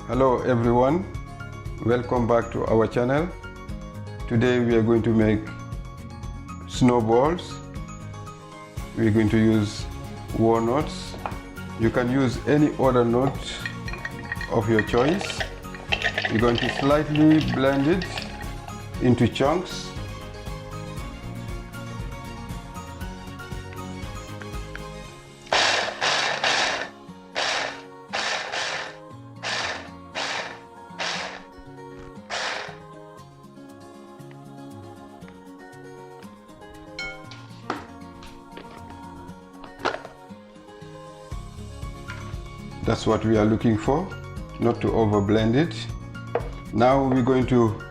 Hello everyone, welcome back to our channel. Today we are going to make snowballs. We're going to use walnuts. You can use any other nut of your choice. You're going to slightly blend it into chunks. That's what we are looking for, not to over blend it. Now we're going to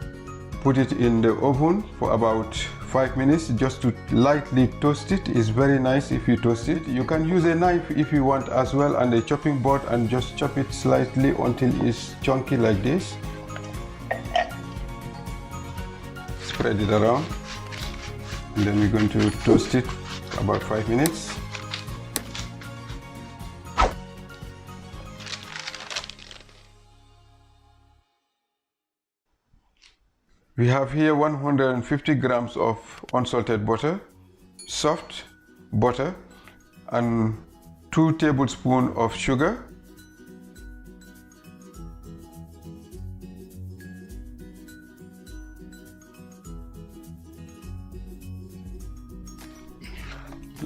put it in the oven for about 5 minutes just to lightly toast it. It's very nice if you toast it. You can use a knife if you want as well, and a chopping board, and just chop it slightly until it's chunky like this. Spread it around, and then we're going to toast it about 5 minutes. We have here 150 grams of unsalted butter, soft butter, and 2 tablespoons of sugar.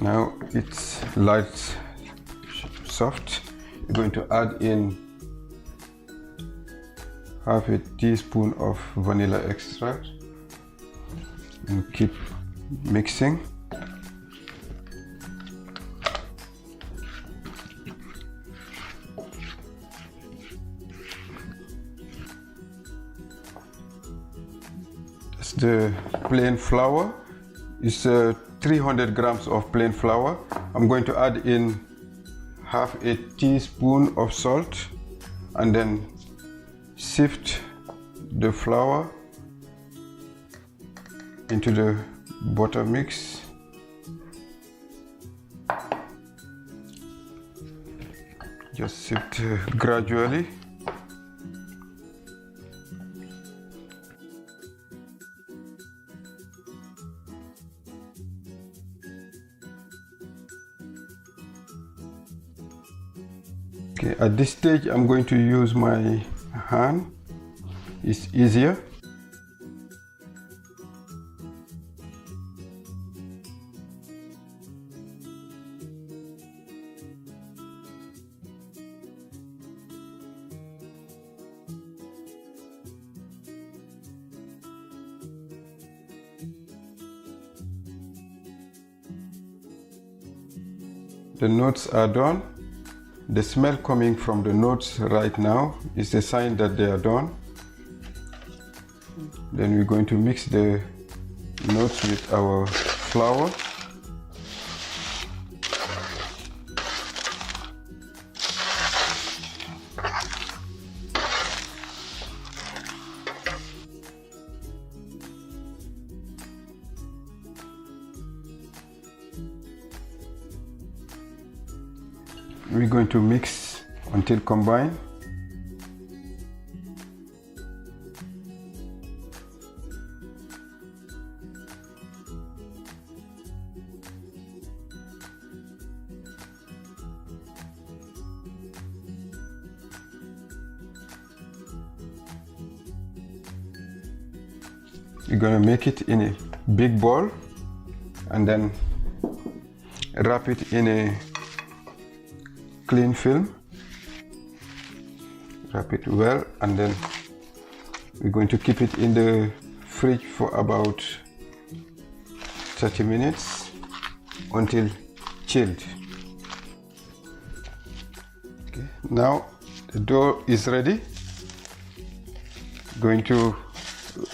Now it's light soft. You're going to add in half a teaspoon of vanilla extract and keep mixing. That's the plain flour. It's 300 grams of plain flour. I'm going to add in half a teaspoon of salt and then sift the flour into the butter mix. Just sift gradually. Okay, at this stage I'm going to use my hand. It's easier. The nuts are done. The smell coming from the nuts right now is a sign that they are done. Then we're going to mix the nuts with our flour. We're going to mix until combined. You're going to make it in a big bowl and then wrap it in a clean film. Wrap it well, and then we're going to keep it in the fridge for about 30 minutes until chilled. Okay, now the dough is ready. Going to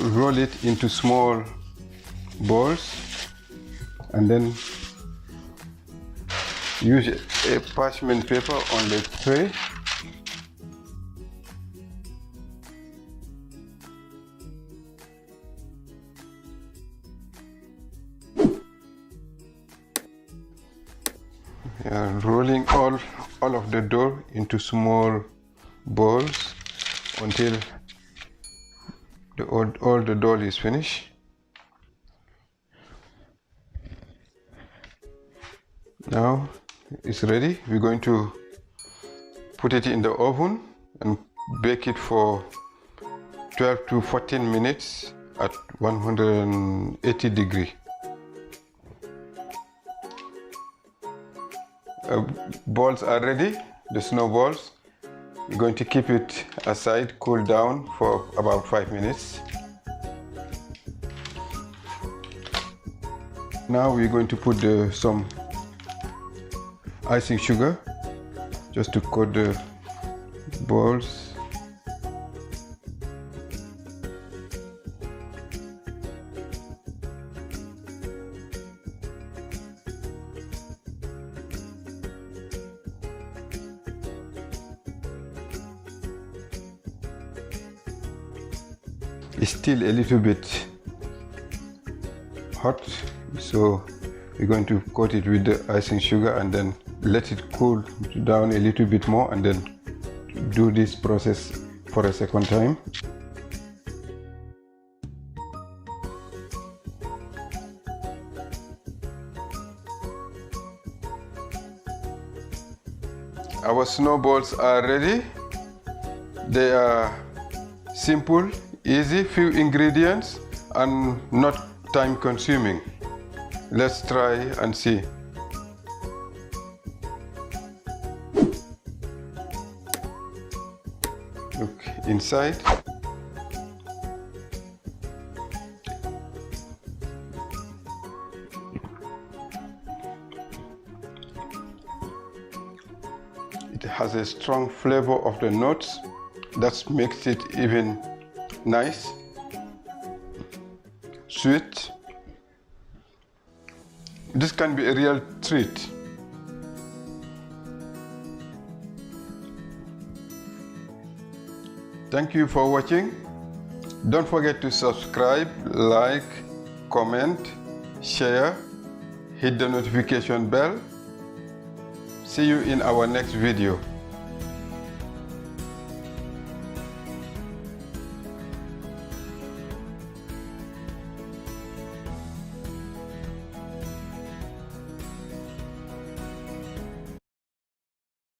roll it into small balls and then use a parchment paper on the tray. Rolling all of the dough into small balls until all the dough is finished. Now it's ready. We're going to put it in the oven and bake it for 12 to 14 minutes at 180 degrees. Balls are ready, the snowballs. We're going to keep it aside, cool down for about 5 minutes. Now we're going to put some icing sugar just to coat the balls. It's still a little bit hot, so we're going to coat it with the icing sugar and then let it cool down a little bit more, and then do this process for a second time. Our snowballs are ready. They are simple, easy, few ingredients and not time consuming. Let's try and see. Look inside. It has a strong flavor of the nuts that makes it even nice, sweet. This can be a real treat. Thank you for watching. Don't forget to subscribe, like, comment, share, hit the notification bell. See you in our next video.